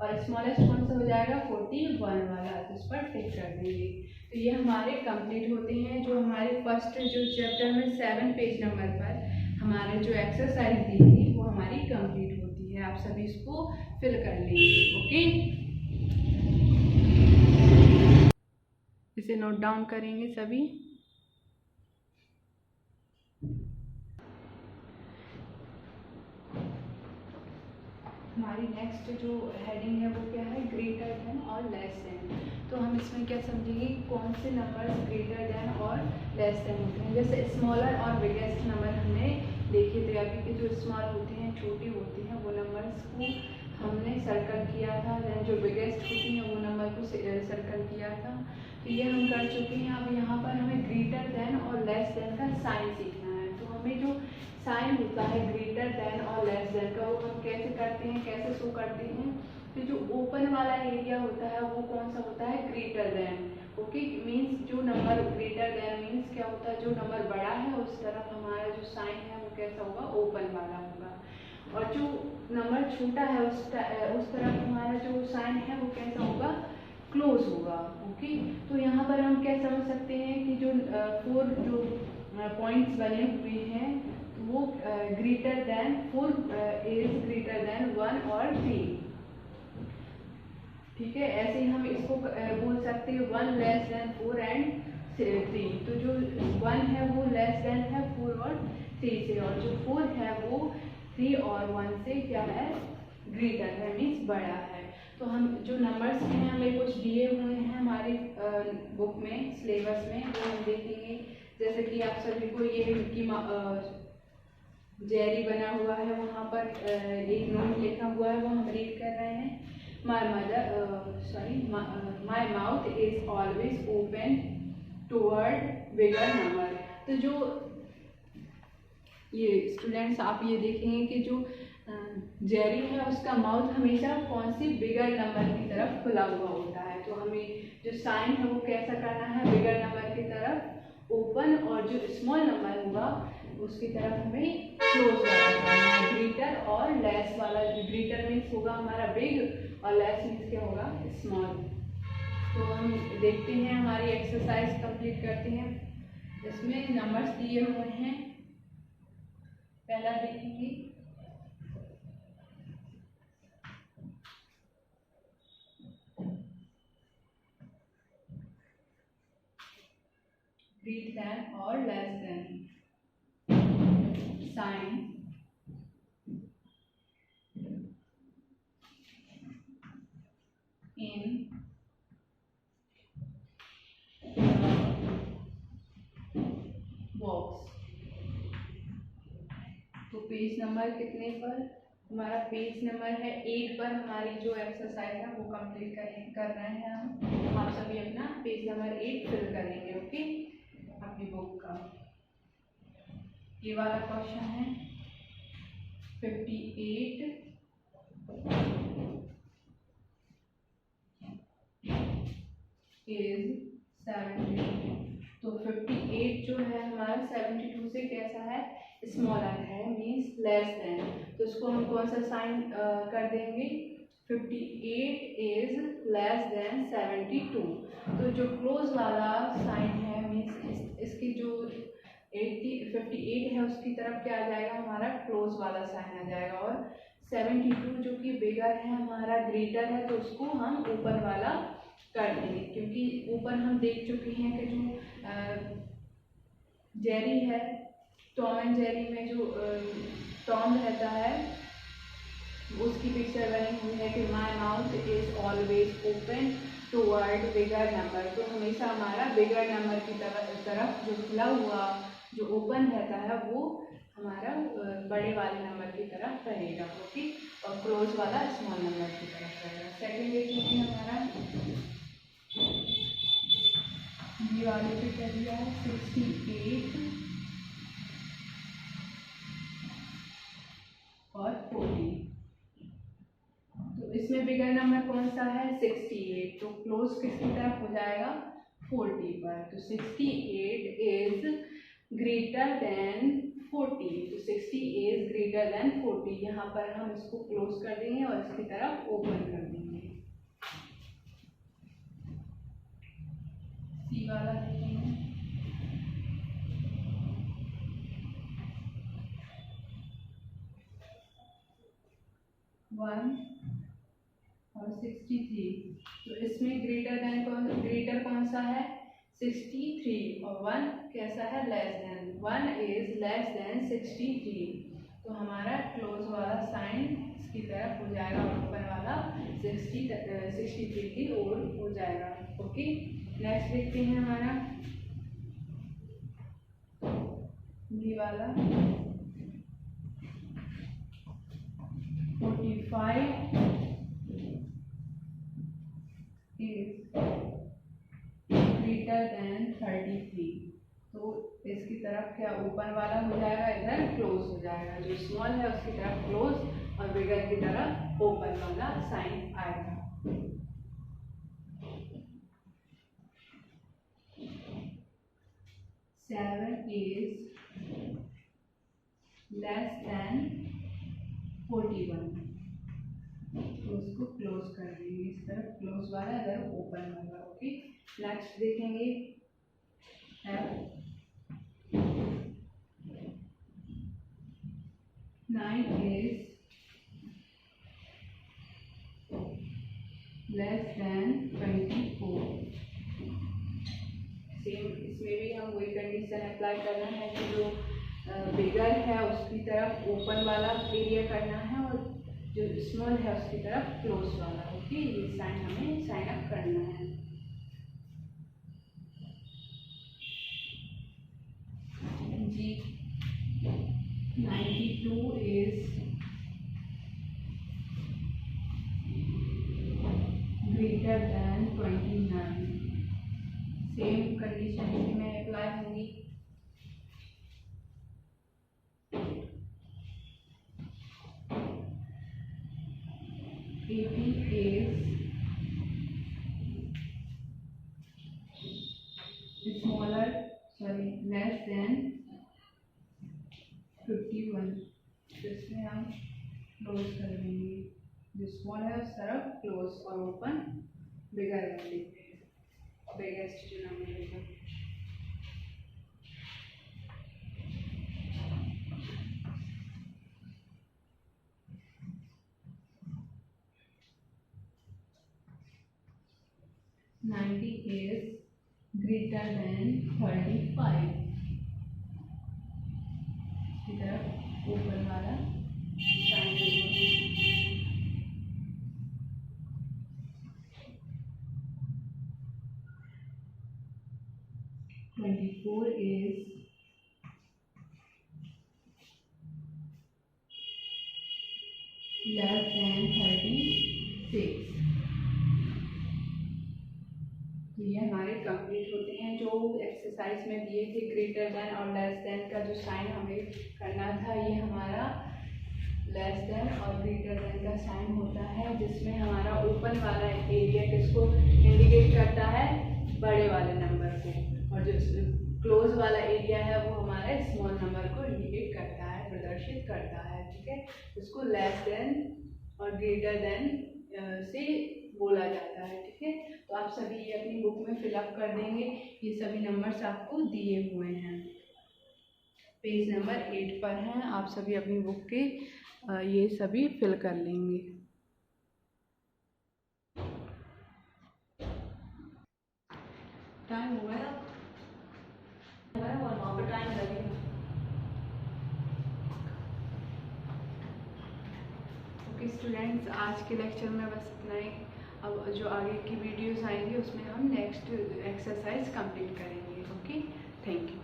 और स्मॉलेस्ट कौन सा हो जाएगा 41 वाला। तो इस पर टिक कर देंगे। तो ये हमारे कंप्लीट होते हैं, जो हमारे फर्स्ट जो चैप्टर में 7 पेज नंबर पर हमारे जो एक्सरसाइज दी थी वो हमारी कंप्लीट होती है। आप सभी इसको फिल कर लीजिए। ओके, इसे नोट डाउन करेंगे सभी। हमारी नेक्स्ट जो हेडिंग है वो क्या है, ग्रेटर देन और लेस देन। तो हम इसमें क्या समझेंगे, कौन से नंबर्स ग्रेटर देन और लेस देन होते हैं। जैसे स्मॉलर और बिगेस्ट नंबर हमने देखे थे अभी के, जो स्मॉल होते हैं, छोटे होते हैं, वो नंबर्स को हमने सर्कल किया था। देन जो बिगेस्ट होती हैं वो नंबर को सर्कल किया था। तो ये हम कर चुके हैं। अब यहाँ पर हमें ग्रेटर देन और लेस देन का साइन सीखना है। तो हमें जो साइन होता है ग्रेटर देन और लेस देन का, वो हम कैसे करते हैं, कैसे शो करते हैं। तो जो ओपन वाला एरिया होता है वो कौन सा होता है, ग्रेटर देन। ओके, मीन्स जो नंबर ग्रेटर देन मीन्स क्या होता है, जो नंबर बड़ा है उस तरफ हमारा जो साइन है वो कैसा होगा, ओपन वाला होगा। और जो नंबर छोटा है उस तरफ हमारा जो साइन है वो कैसा होगा, क्लोज होगा। ओके, तो यहाँ पर हम क्या समझ सकते हैं कि जो 4 जो पॉइंट्स बने हुए हैं वो greater than 4 is greater than 1 और 3। ठीक है, ऐसे ही हम इसको बोल सकते हैं 1 लेस देन 4 एंड 3। तो जो 1 है वो लेस देन है 4 और 3 से, और जो 4 है वो 3 और 1 से क्या है, ग्रेटर है, मीन्स बड़ा है। तो हम जो नंबर्स हैं हमें कुछ दिए हुए हैं हमारी बुक में, सिलेबस में, वो हम देखेंगे। जैसे कि आप सभी को ये कि जेरी बना हुआ है, वहाँ पर एक नोट लिखा हुआ है, वो हम रीड कर रहे हैं। My mouth is always open toward bigger number। तो जो ये स्टूडेंट्स आप ये देखेंगे कि जो जेरी है उसका माउथ हमेशा कौन सी बिगर नंबर की तरफ खुला हुआ होता है। तो हमें जो साइन है वो कैसा करना है, बिगर नंबर की तरफ ओपन, और जो स्मॉल नंबर होगा उसकी तरफ हमें क्लोज वाला करना है। ग्रेटर और लेस वाला, ग्रेटर मीन्स होगा हमारा बिग और लेस मीन्स क्या होगा, स्मॉल। तो हम देखते हैं, हमारी एक्सरसाइज कंप्लीट करते हैं। इसमें नंबर्स दिए हुए हैं, पहला देखेंगे। ग्रेटर देन और less than, sign in box. तो पेज नंबर कितने पर, हमारा पेज नंबर है 8 पर हमारी जो एक्सरसाइज है वो कंप्लीट कर रहे हैं हम। आप सभी अपना पेज नंबर 8 फिल करेंगे, ओके, अपनी बुक का। ये वाला क्वेश्चन है 58 इज 72। तो 58 जो है हमारा 72 से कैसा है, स्मॉलर है, मीन्स लेस देन। तो इसको हम कौन सा साइन कर देंगे, 58 इज लेस देन 72। तो जो क्लोज वाला साइन है, मीन्स इसकी जो 58 है उसकी तरफ क्या आ जाएगा, हमारा क्लोज वाला साइन आ जाएगा। और 72 जो कि बिगर है हमारा, ग्रेटर है, तो उसको हम ऊपर वाला कर देंगे, क्योंकि ऊपर हम देख चुके हैं कि जो जेरी है, टॉम एंड जेरी में जो टॉम रहता है उसकी पिक्चर बनी हुई है कि my mouth is always open toward bigger number. तो हमेशा हमारा बिगर नंबर की तरफ जो खुला हुआ जो ओपन रहता है वो हमारा बड़े वाले नंबर की तरफ रहेगा, ओके, और क्लोज वाला स्मॉल नंबर की तरफ रहेगा। सेकेंड देखिए हमारा ये वाले पे क्या दिया है, 68 और 40। तो इसमें बिगर नंबर कौन सा है, 68। तो क्लोज किसकी तरफ हो जाएगा, 40 पर। तो 68 इज ग्रेटर देन 40। तो 60 इज ग्रेटर देन 40। यहाँ पर हम इसको क्लोज कर देंगे और इसकी तरफ ओपन कर देंगे। सी वाला देखेंगे, 1 और 63। तो इसमें ग्रेटर कौन सा है, 63, और 1 कैसा है, less than. 1 is less than 63। तो हमारा क्लोज वाला साइन इसकी तरफ हो जाएगा, ओपन वाला 63 की ओर हो जाएगा, ओके। नेक्स्ट देखते हैं हमारा बी वाला 45 is greater than 33। तो इसकी तरफ क्या ऊपर वाला हो जाएगा, इधर क्लोज हो जाएगा। जो स्मॉल है उसकी तरफ क्लोज और बिगर की तरफ ओपन वाला साइन आएगा। 7 is less than 41। तो उसको क्लोज कर देंगे, इस तरफ क्लोज वाला, इधर ओपन वाला, ओके। नेक्स्ट देखेंगे 9 is लेस देन 24। सेम इसमें भी हम वही कंडीशन अप्लाई करना है कि जो बिगर है उसकी तरफ ओपन वाला एरिया करना है और जो स्मॉल है उसकी तरफ क्लोज वाला। ओके, ये साइन हमें साइन अप करना है। जी 92 is greater than 29। Same condition इसमें अप्लाई होंगी। AP is less than 51। तो इसमें हम क्लोज कर देंगे, जो स्मॉल है उस तरफ क्लोज और ओपन बिगर कर देंगे, बिगेस्ट जो नाम है। नाइन्टी इज ग्रेटर देन 35 की तरफ ऊपर वाला साइन। 24 is less than 36। तो ये हमारे कंप्लीट होते हैं जो एक्सरसाइज में दिए थे। ग्रेटर देन और लेस देन का जो साइन हमें करना था, ये हमारा लेस देन और ग्रेटर देन का साइन होता है, जिसमें हमारा ओपन वाला एरिया किसको इंडिकेट करता है, बड़े वाले नंबर को, और जो क्लोज वाला एरिया है वो हमारे स्मॉल नंबर को इंडिकेट करता है, प्रदर्शित करता है। ठीक है, इसको लेस देन और ग्रेटर देन से बोला जाता है। ठीक है, तो आप सभी ये अपनी बुक में फिलअप कर देंगे। ये सभी नंबर्स आपको दिए हुए हैं, पेज नंबर 8 पर हैं। आप सभी अपनी बुक के ये सभी फिल कर लेंगे। टाइम हो गया और वहाँ पर टाइम लगेगा। ओके स्टूडेंट्स, आज के लेक्चर में बस इतना ही। अब जो आगे की वीडियोस आएंगी उसमें हम नेक्स्ट एक्सरसाइज कंप्लीट करेंगे। Okay, thank you.